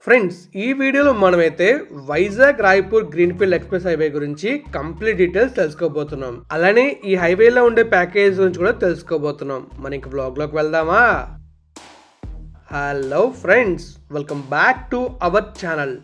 Friends ఈ వీడియోలో మనమైతే Vizag Raipur greenfield express highway గురించి కంప్లీట్ డీటెయిల్స్ తెలుసుకోబోతున్నాం. అలానే ఈ హైవేలో ఉండే ప్యాకేజ్ గురించి కూడా తెలుసుకోబోతున్నాం. మన ఇంక వ్లాగ్లోకి వెళ్దామా? Hello friends, welcome back to our channel.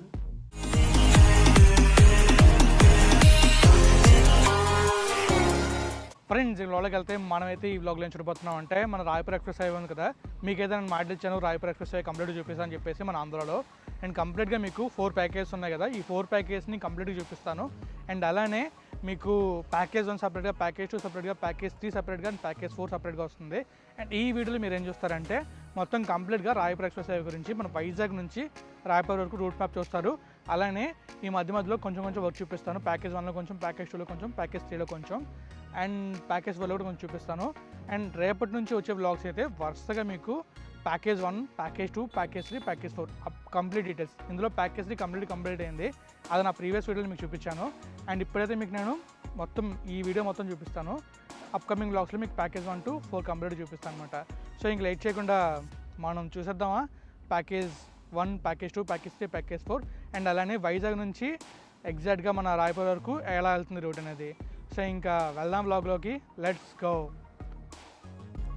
Friends ఈ వ్లాగ్లోకి వెళ్తే మనమైతే ఈ వ్లాగ్లో ఏం చూడబోతున్నాం అంటే మన రాయపూర్ ఎక్స్ప్రెస్ హైవే ఉంది కదా, మీకైతే నేను మాట్లాడిచ్చాను రాయపూర్ ఎక్స్ప్రెస్ హైవే కంప్లీట్గా చూపిస్తాను అని చెప్పేసి మన ఆంధ్రాలో. అండ్ కంప్లీట్గా మీకు 4 ప్యాకేజెస్ ఉన్నాయి కదా, ఈ 4 ప్యాకేజ్ని కంప్లీట్గా చూపిస్తాను. అండ్ అలానే మీకు ప్యాకేజ్ 1 సపరేట్గా, ప్యాకేజ్ 2 సపరేట్గా, ప్యాకేజ్ 3 సపరేట్గా అండ్ ప్యాకేజ్ 4 సపరేట్గా వస్తుంది. అండ్ ఈ వీడియోలో మీరు ఏం చూస్తారంటే మొత్తం కంప్లీట్గా రాయపూర్ ఎక్స్ప్రెస్ హైవే గురించి మన వైజాగ్ నుంచి రాయపూర్ వరకు రూట్ మ్యాప్ చూస్తారు. అలానే ఈ మధ్యలో కొంచెం వర్క్ చూపిస్తాను. ప్యాకేజ్ 1లో కొంచెం, ప్యాకేజ్ 2లో కొంచెం, ప్యాకేజ్ 3లో కొంచెం అండ్ ప్యాకేజ్ 4లో కూడా కొంచెం చూపిస్తాను. అండ్ రేపటి నుంచి వచ్చే వ్లాగ్స్ అయితే వరుసగా మీకు package 1, package 2, package 3, package 4 complete details. ఇందులో ప్యాకేజ్ 3 కంప్లీట్ అయింది, అది నా ప్రీవియస్ వీడియోలో మీకు చూపించాను. అండ్ ఇప్పుడైతే మీకు నేను మొత్తం ఈ వీడియో మొత్తం చూపిస్తాను. అప్కమింగ్ వ్లాగ్స్లో మీకు ప్యాకేజ్ 1 to 4 కంప్లీట్ చూపిస్తాను అనమాట. సో ఇంక లేట్ చేయకుండా మనం చూసేద్దామా package 1, package 2, package 3, package 4 and అలానే వైజాగ్ నుంచి ఎగ్జాక్ట్గా మన రాయపూర్ వరకు ఎలా వెళ్తుంది రూట్ అనేది. సో ఇంకా వెళ్దాం వ్లాగ్లోకి, లెట్స్ గో.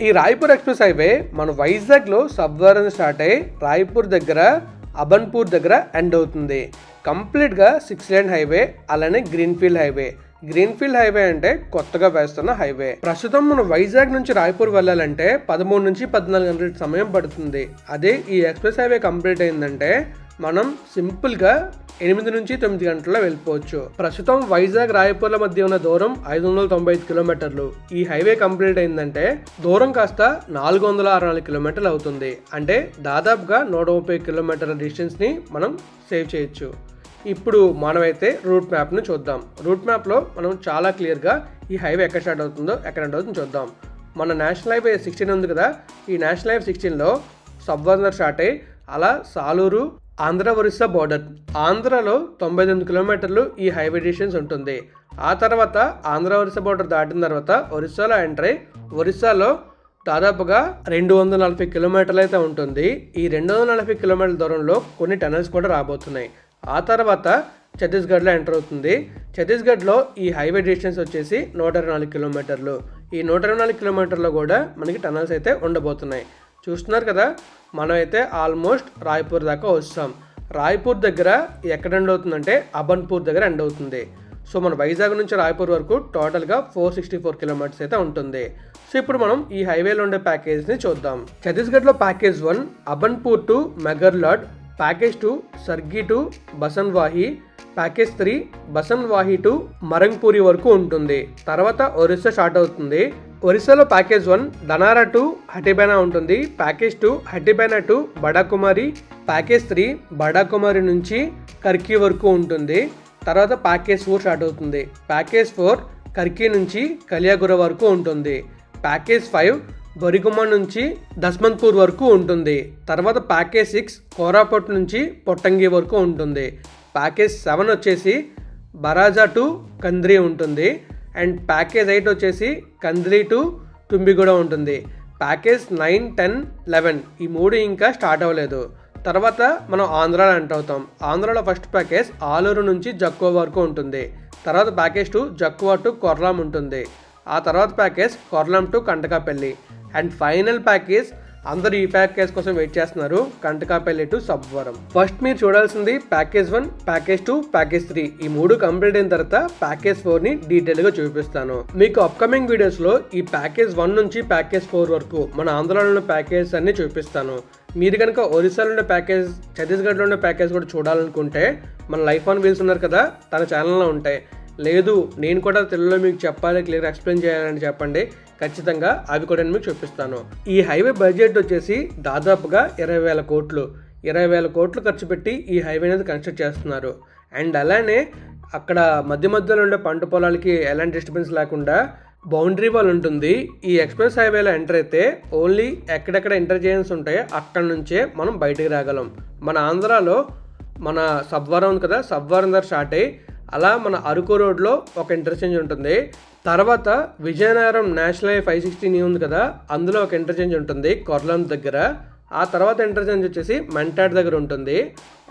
ఈ రాయపూర్ ఎక్స్ప్రెస్ హైవే మన వైజాగ్లో సబ్వరం స్టార్ట్ అయ్యి రాయపూర్ దగ్గర అబన్పూర్ దగ్గర ఎండ్ అవుతుంది. కంప్లీట్గా 6 లేన్ హైవే. అలానే గ్రీన్ఫీల్డ్ హైవే. గ్రీన్ఫీల్డ్ హైవే అంటే కొత్తగా వేస్తున్న హైవే. ప్రస్తుతం మనం వైజాగ్ నుంచి రాయపూర్ వెళ్ళాలంటే 13 నుంచి 14 గంటల సమయం పడుతుంది. అదే ఈ ఎక్స్ప్రెస్ హైవే కంప్లీట్ అయిందంటే మనం సింపుల్గా 8 నుంచి 9 గంటల్లో వెళ్ళిపోవచ్చు. ప్రస్తుతం వైజాగ్ రాయపూర్ల మధ్య ఉన్న దూరం 595 కిలోమీటర్లు. ఈ హైవే కంప్లీట్ అయిందంటే దూరం కాస్త 464 కిలోమీటర్లు అవుతుంది. అంటే దాదాపుగా 130 కిలోమీటర్ల డిస్టెన్స్ని మనం సేవ్ చేయొచ్చు. ఇప్పుడు మనమైతే రూట్ మ్యాప్ను చూద్దాం. రూట్ మ్యాప్లో మనం చాలా క్లియర్గా ఈ హైవే ఎక్కడ స్టార్ట్ అవుతుందో ఎక్కడ ఎండ్ అవుతుందో చూద్దాం. మన నేషనల్ హైవే 16 ఉంది కదా, ఈ నేషనల్ హైవే 16లో సబ్వరం స్టార్ట్ అయ్యి అలా సాలూరు ఆంధ్ర ఒరిస్సా బోర్డర్, ఆంధ్రాలో 98 కిలోమీటర్లు ఈ హైవే డిస్టెన్స్ ఉంటుంది. ఆ తర్వాత ఆంధ్ర ఒరిస్సా బోర్డర్ దాటిన తర్వాత ఒరిస్సాలో ఎంటర్ అయ్యి ఒరిస్సాలో దాదాపుగా 240 కిలోమీటర్లు అయితే ఉంటుంది. ఈ 240 కిలోమీటర్ల దూరంలో కొన్ని టనల్స్ కూడా రాబోతున్నాయి. ఆ తర్వాత ఛత్తీస్గఢ్లో ఎంటర్ అవుతుంది. ఛత్తీస్గఢ్లో ఈ హైవే డిస్టెన్స్ వచ్చేసి 124 కిలోమీటర్లు. ఈ 124 కిలోమీటర్లో కూడా మనకి టనల్స్ అయితే ఉండబోతున్నాయి. చూస్తున్నారు కదా, మనమైతే ఆల్మోస్ట్ రాయపూర్ దాకా వస్తాం. రాయపూర్ దగ్గర ఎక్కడ ఎండ్ అవుతుందంటే అబన్పూర్ దగ్గర ఎండ్ అవుతుంది. సో మన వైజాగ్ నుంచి రాయపూర్ వరకు టోటల్గా 464 కిలోమీటర్స్ అయితే ఉంటుంది. సో ఇప్పుడు మనం ఈ హైవేలో ఉండే ప్యాకేజ్ని చూద్దాం. ఛత్తీస్గఢ్లో package 1 Abhanpur to Megarlod, package 2 Sargi to Basanwahi, package 3 Basanwahi to Marangpuri వరకు ఉంటుంది. తర్వాత ఒరిస్సా స్టార్ట్ అవుతుంది. ఒరిస్సాలో ప్యాకేజ్ 1 ధనారా టు హటిబేనా ఉంటుంది. ప్యాకేజ్ 2 హటిబేనా టు బడాకుమారి, ప్యాకేజ్ 3 బడాకుమారి నుంచి కర్కీ వరకు ఉంటుంది. తర్వాత ప్యాకేజ్ 4 స్టార్ట్ అవుతుంది. ప్యాకేజ్ 4 కర్కీ నుంచి కలియాగుర వరకు ఉంటుంది. ప్యాకేజ్ 5 బొరిగుమ్మ నుంచి దస్మంత్పూర్ వరకు ఉంటుంది. తర్వాత ప్యాకేజ్ 6 కోరాపట్ నుంచి పొట్టంగి వరకు ఉంటుంది. ప్యాకేజ్ 7 వచ్చేసి బరాజా టు కంద్రీ ఉంటుంది. అండ్ ప్యాకేజ్ 8 వచ్చేసి కంద్రీ టు తుంబిగూడ ఉంటుంది. ప్యాకేజ్ 9, 10, 11 ఈ 3 ఇంకా స్టార్ట్ అవ్వలేదు. తర్వాత మనం ఆంధ్రాలో ఎంటర్ అవుతాం. ఆంధ్రాలో ఫస్ట్ ప్యాకేజ్ ఆలూరు నుంచి జక్కువ వరకు ఉంటుంది. తర్వాత ప్యాకేజ్ 2 జక్కువ టు కొర్లాం ఉంటుంది. ఆ తర్వాత package Korlam to Kantakapalli. And final package అందరూ ఈ ప్యాకేజ్ కోసం వెయిట్ చేస్తున్నారు, కంటకాపల్లి టు సబ్వరం. ఫస్ట్ మీరు చూడాల్సింది ప్యాకేజ్ 1, ప్యాకేజ్ 2, ప్యాకేజ్ 3 ఈ 3 కంప్లీట్ అయిన తర్వాత ప్యాకేజ్ 4ని డీటెయిల్గా చూపిస్తాను. మీకు అప్కమింగ్ వీడియోస్లో ఈ ప్యాకేజ్ 1 నుంచి ప్యాకేజ్ 4 వరకు మన ఆంధ్రాలో ఉన్న ప్యాకేజ్ అన్ని చూపిస్తాను. మీరు కనుక ఒరిస్సాలో ఉన్న ప్యాకేజ్, ఛత్తీస్గఢ్లో ఉన్న ప్యాకేజ్ కూడా చూడాలనుకుంటే మన లైఫ్ ఆన్ వీల్స్ ఉన్నారు కదా, తన ఛానల్లో ఉంటాయి. లేదు నేను కూడా తెలుగులో మీకు చెప్పాలి, క్లియర్ ఎక్స్ప్లెయిన్ చేయాలని చెప్పండి, ఖచ్చితంగా అవి కూడా నేను మీకు చూపిస్తాను. ఈ హైవే బడ్జెట్ వచ్చేసి దాదాపుగా 20,000 కోట్లు. 20,000 కోట్లు ఖర్చు పెట్టి ఈ హైవే అనేది కన్స్ట్రక్ట్ చేస్తున్నారు. అండ్ అలానే అక్కడ మధ్యలో ఉండే పంట పొలాలకి ఎలాంటి డిస్టర్బెన్స్ లేకుండా బౌండరీ వాల్ ఉంటుంది. ఈ ఎక్స్ప్రెస్ హైవేలో ఎంటర్ అయితే ఓన్లీ ఎక్కడెక్కడ ఇంటర్చేంజెస్ ఉంటాయో అక్కడ నుంచే మనం బయటికి రాగలం. మన ఆంధ్రాలో మన సబ్వరం ఉంది కదా, సబ్వరం దగ్గర స్టార్ట్ అయ్యి అలా మన అరకు రోడ్లో ఒక ఇంటర్చేంజ్ ఉంటుంది. తర్వాత విజయనగరం నేషనల్ హైవే 516 ఉంది కదా, అందులో ఒక ఇంటర్చేంజ్ ఉంటుంది కొర్లాం దగ్గర. ఆ తర్వాత ఇంటర్చేంజ్ వచ్చేసి మంటాడ్ దగ్గర ఉంటుంది.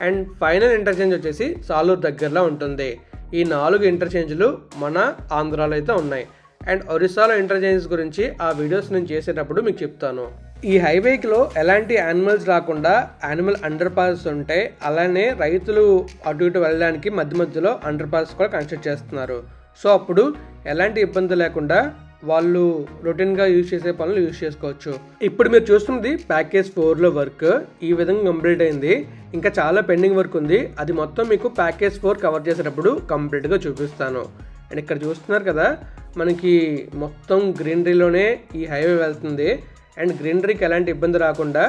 అండ్ ఫైనల్ ఇంటర్చేంజ్ వచ్చేసి సాలూరు దగ్గరలో ఉంటుంది. ఈ 4 ఇంటర్చేంజ్లు మన ఆంధ్రాలో అయితే ఉన్నాయి. అండ్ ఒరిస్సాలో ఇంటర్చేంజెస్ గురించి ఆ వీడియోస్ నేను చేసేటప్పుడు మీకు చెప్తాను. ఈ హైవేలో ఎలాంటి యానిమల్స్ రాకుండా యానిమల్ అండర్ పాస్ ఉంటాయి. అలానే రైతులు అటు ఇటు వెళ్ళడానికి మధ్య మధ్యలో అండర్ పాస్ కూడా కన్స్ట్రక్ట్ చేస్తున్నారు. సో అప్పుడు ఎలాంటి ఇబ్బంది లేకుండా వాళ్ళు రొటీన్గా యూజ్ చేసే పనులు యూజ్ చేసుకోవచ్చు. ఇప్పుడు మీరు చూస్తున్నది ప్యాకేజ్ 4లో వర్క్ ఈ విధంగా కంప్లీట్ అయింది. ఇంకా చాలా పెండింగ్ వర్క్ ఉంది. అది మొత్తం మీకు ప్యాకేజ్ 4 కవర్ చేసేటప్పుడు కంప్లీట్గా చూపిస్తాను. అండ్ ఇక్కడ చూస్తున్నారు కదా, మనకి మొత్తం గ్రీనరీలోనే ఈ హైవే వెళ్తుంది. అండ్ గ్రీనరీకి ఎలాంటి ఇబ్బంది రాకుండా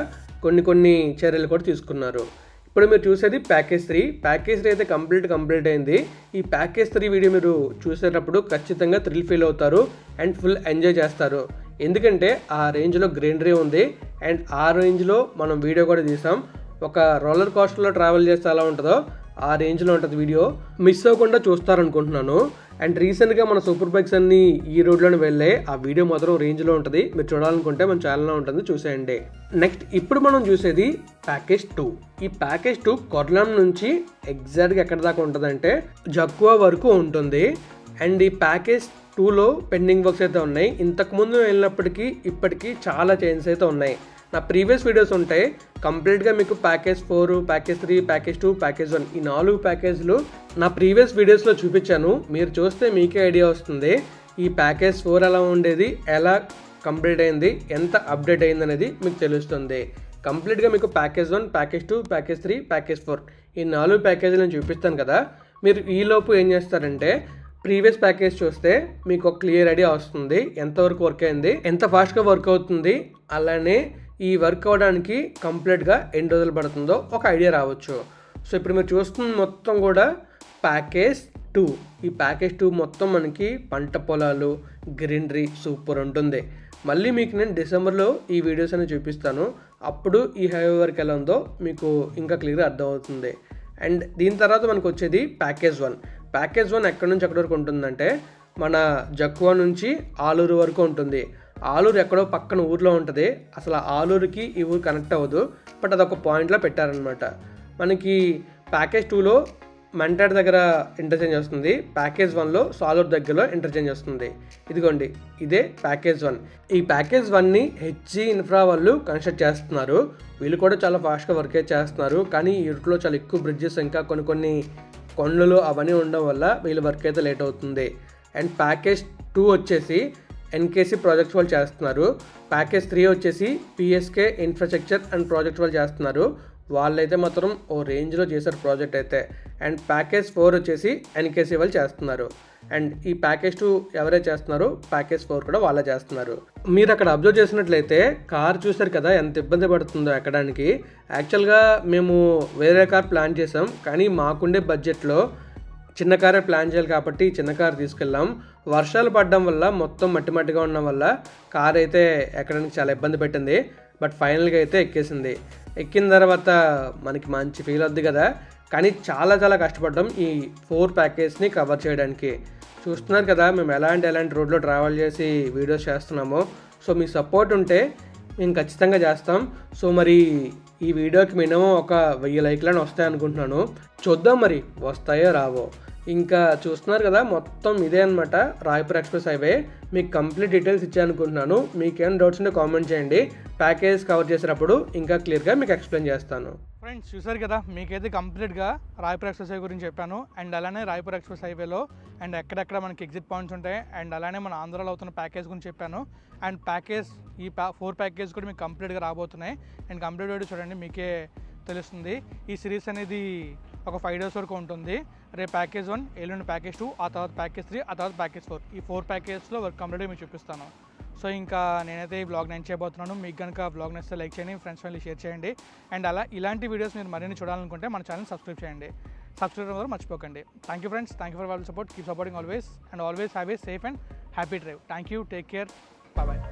కొన్ని చర్యలు కూడా తీసుకున్నారు. ఇప్పుడు మీరు చూసేది ప్యాకేజ్ 3. ప్యాకేజ్ 3 అయితే కంప్లీట్ అయింది. ఈ ప్యాకేజ్ 3 వీడియో మీరు చూసేటప్పుడు ఖచ్చితంగా థ్రిల్ ఫీల్ అవుతారు అండ్ ఫుల్ ఎంజాయ్ చేస్తారు. ఎందుకంటే ఆ రేంజ్లో గ్రీనరీ ఉంది. అండ్ ఆ రేంజ్లో మనం వీడియో కూడా తీసాం. ఒక రోలర్ కోస్టర్లో ట్రావెల్ చేస్తే ఎలా ఉంటుందో ఆ రేంజ్లో ఉంటుంది. వీడియో మిస్ అవ్వకుండా చూస్తారనుకుంటున్నాను. అండ్ రీసెంట్గా మన సూపర్ బైక్స్ అన్ని ఈ రోడ్లోనే వెళ్ళే ఆ వీడియో మాత్రం రేంజ్లో ఉంటుంది. మీరు చూడాలనుకుంటే మన ఛానల్లో ఉంటుంది, చూసేయండి. నెక్స్ట్ ఇప్పుడు మనం చూసేది ప్యాకేజ్ 2. ఈ ప్యాకేజ్ 2 కొర్లాం నుంచి ఎగ్జాక్ట్గా ఎక్కడ దాకా ఉంటుందంటే జక్కువా వరకు ఉంటుంది. అండ్ ఈ ప్యాకేజ్ 2లో పెండింగ్ వర్క్స్ అయితే ఉన్నాయి. ఇంతకుముందు వెళ్ళినప్పటికీ ఇప్పటికీ చాలా చేంజెస్ అయితే ఉన్నాయి. నా ప్రీవియస్ వీడియోస్ ఉంటాయి కంప్లీట్గా మీకు ప్యాకేజ్ 4, ప్యాకేజ్ 3, ప్యాకేజ్ 2, ప్యాకేజ్ 1 ఈ 4 ప్యాకేజ్లు నా ప్రీవియస్ వీడియోస్లో చూపించాను. మీరు చూస్తే మీకే ఐడియా వస్తుంది ఈ ప్యాకేజ్ 4 ఎలా ఉండేది, ఎలా కంప్లీట్ అయింది, ఎంత అప్డేట్ అయింది అనేది మీకు తెలుస్తుంది. కంప్లీట్గా మీకు ప్యాకేజ్ 1, ప్యాకేజ్ 2, ప్యాకేజ్ 3, ప్యాకేజ్ 4 ఈ 4 ప్యాకేజీలు నేను చూపిస్తాను కదా. మీరు ఈలోపు ఏం చేస్తారంటే ప్రీవియస్ ప్యాకేజ్ చూస్తే మీకు ఒక క్లియర్ ఐడియా వస్తుంది ఎంతవరకు వర్క్ అయింది, ఎంత ఫాస్ట్గా వర్క్ అవుతుంది, అలానే ఈ వర్క్ అవ్వడానికి కంప్లీట్గా ఎన్ని రోజులు పడుతుందో ఒక ఐడియా రావచ్చు. సో ఇప్పుడు మీరు చూస్తున్న మొత్తం కూడా ప్యాకేజ్ 2. ఈ ప్యాకేజ్ 2 మొత్తం మనకి పంట పొలాలు, గ్రీనరీ సూపర్ ఉంటుంది. మళ్ళీ మీకు నేను డిసెంబర్లో ఈ వీడియోస్ అనేది చూపిస్తాను. అప్పుడు ఈ హైవే వర్క్ ఎలా ఉందో మీకు ఇంకా క్లియర్గా అర్థమవుతుంది. అండ్ దీని తర్వాత మనకు వచ్చేది ప్యాకేజ్ 1. ప్యాకేజ్ 1 ఎక్కడి నుంచి ఎక్కడి వరకు ఉంటుందంటే మన జక్కువా నుంచి ఆలూరు వరకు ఉంటుంది. ఆలూరు ఎక్కడో పక్కన ఊర్లో ఉంటుంది. అసలు ఆలూరుకి ఈ ఊరు కనెక్ట్ అవ్వదు, బట్ అదొక పాయింట్లో పెట్టారనమాట. మనకి ప్యాకేజ్ 2లో మంటాడ్ దగ్గర ఇంటర్చేంజ్ వస్తుంది. ప్యాకేజ్ 1లో సాలూరు దగ్గరలో ఇంటర్చేంజ్ వస్తుంది. ఇదిగోండి ఇదే ప్యాకేజ్ 1. ఈ ప్యాకేజ్ 1ని హెచ్జీ ఇన్ఫ్రా వాళ్ళు కన్స్ట్రక్ట్ చేస్తున్నారు. వీళ్ళు కూడా చాలా ఫాస్ట్గా వర్క్ చేస్తున్నారు. కానీ ఈ రూట్లో చాలా ఎక్కువ బ్రిడ్జెస్ ఇంకా కొన్ని కొండలు అవన్నీ ఉండడం వల్ల వీళ్ళ వర్క్ అయితే లేట్ అవుతుంది. అండ్ ప్యాకేజ్ 2 వచ్చేసి ఎన్కేసీ ప్రాజెక్ట్స్ వాళ్ళు చేస్తున్నారు. ప్యాకేజ్ 3 వచ్చేసి పిఎస్కే ఇన్ఫ్రాస్ట్రక్చర్ అండ్ ప్రాజెక్ట్స్ వాళ్ళు చేస్తున్నారు. వాళ్ళైతే మాత్రం ఓ రేంజ్లో చేశారు ప్రాజెక్ట్ అయితే. అండ్ ప్యాకేజ్ 4 వచ్చేసి ఎన్కేసీ వాళ్ళు చేస్తున్నారు. అండ్ ఈ ప్యాకేజ్ 2 ఎవరైతే చేస్తున్నారో ప్యాకేజ్ 4 కూడా వాళ్ళే చేస్తున్నారు. మీరు అక్కడ అబ్జర్వ్ చేసినట్లయితే కార్ చూసారు కదా ఎంత ఇబ్బంది పడుతుందో ఎక్కడానికి. యాక్చువల్గా మేము వేరే కార్ ప్లాన్ చేసాం, కానీ మాకుండే బడ్జెట్లో చిన్న కారే ప్లాన్ చేయాలి కాబట్టి చిన్న కార్ తీసుకెళ్ళాం. వర్షాలు పడడం వల్ల మొత్తం మట్టిగా ఉండడం వల్ల కార్ అయితే ఎక్కడానికి చాలా ఇబ్బంది పెట్టింది. బట్ ఫైనల్గా అయితే ఎక్కేసింది. ఎక్కిన తర్వాత మనకి మంచి ఫీల్ అవుద్ది కదా. కానీ చాలా కష్టపడ్డాం ఈ 4 ప్యాకేజ్ని కవర్ చేయడానికి. చూస్తున్నారు కదా మేము ఎలాంటి రోడ్లో ట్రావెల్ చేసి వీడియోస్ చేస్తున్నామో. సో మీ సపోర్ట్ ఉంటే మేము ఖచ్చితంగా చేస్తాం. సో మరి ఈ వీడియోకి మినిమం ఒక 1000 లైక్లను వస్తాయి అనుకుంటున్నాను. చూద్దాం మరి వస్తాయో రావో. ఇంకా చూస్తున్నారు కదా మొత్తం ఇదే అనమాట రాయపూర్ ఎక్స్ప్రెస్ హైవే. మీకు కంప్లీట్ డీటెయిల్స్ ఇచ్చానుకుంటున్నాను. మీకు ఏమైనా డౌట్స్ ఉంటే కామెంట్ చేయండి. ప్యాకేజ్ కవర్ చేసేటప్పుడు ఇంకా క్లియర్గా మీకు ఎక్స్ప్లెయిన్ చేస్తాను. ఫ్రెండ్స్ చూసారు కదా, మీకైతే కంప్లీట్గా రాయపూర్ ఎక్స్ప్రెస్ హైవే గురించి చెప్పాను. అండ్ అలానే రాయపూర్ ఎక్స్ప్రెస్ హైవేలో అండ్ ఎక్కడెక్కడ మనకి ఎగ్జిట్ పాయింట్స్ ఉంటాయి, అండ్ అలానే మన ఆంధ్రాలో అవుతున్న ప్యాకేజ్ గురించి చెప్పాను. అండ్ ప్యాకేజ్ ఈ 4 ప్యాకేజ్ కూడా మీకు కంప్లీట్గా రాబోతున్నాయి. అండ్ కంప్లీట్ వీడియో చూడండి, మీకే తెలుస్తుంది. ఈ సిరీస్ అనేది ఒక 5 డేస్ వరకు ఉంటుంది. రేపు ప్యాకేజ్ 1, ఎల్లుండి ప్యాకేజ్ 2, ఆ తర్వాత ప్యాకేజ్ 3, ఆ తర్వాత ప్యాకేజ్ 4 ఈ 4 ప్యాకేజ్లో వర్క్ కంప్లీట్గా మీకు చూపిస్తాను. సో ఇంకా నేనైతే ఈ బ్లాగ్ నేను చేయబోతున్నాను. మీకు కనుక బ్లాగ్ నచ్చితే లైక్ చేయండి, ఫ్రెండ్స్ ఫ్యామిలీ షేర్ చేయండి. అండ్ ఇలాంటి వీడియోస్ మీరు మరిన్ని చూడాలనుకుంటే మన ఛానల్ సబ్స్క్రైబ్ చేయండి. సబ్స్క్రైబ్ కూడా మర్చిపోకండి. Thank you friends, thank you for all support. Keep supporting always and always have a safe and happy drive. Thank you, take care, bye.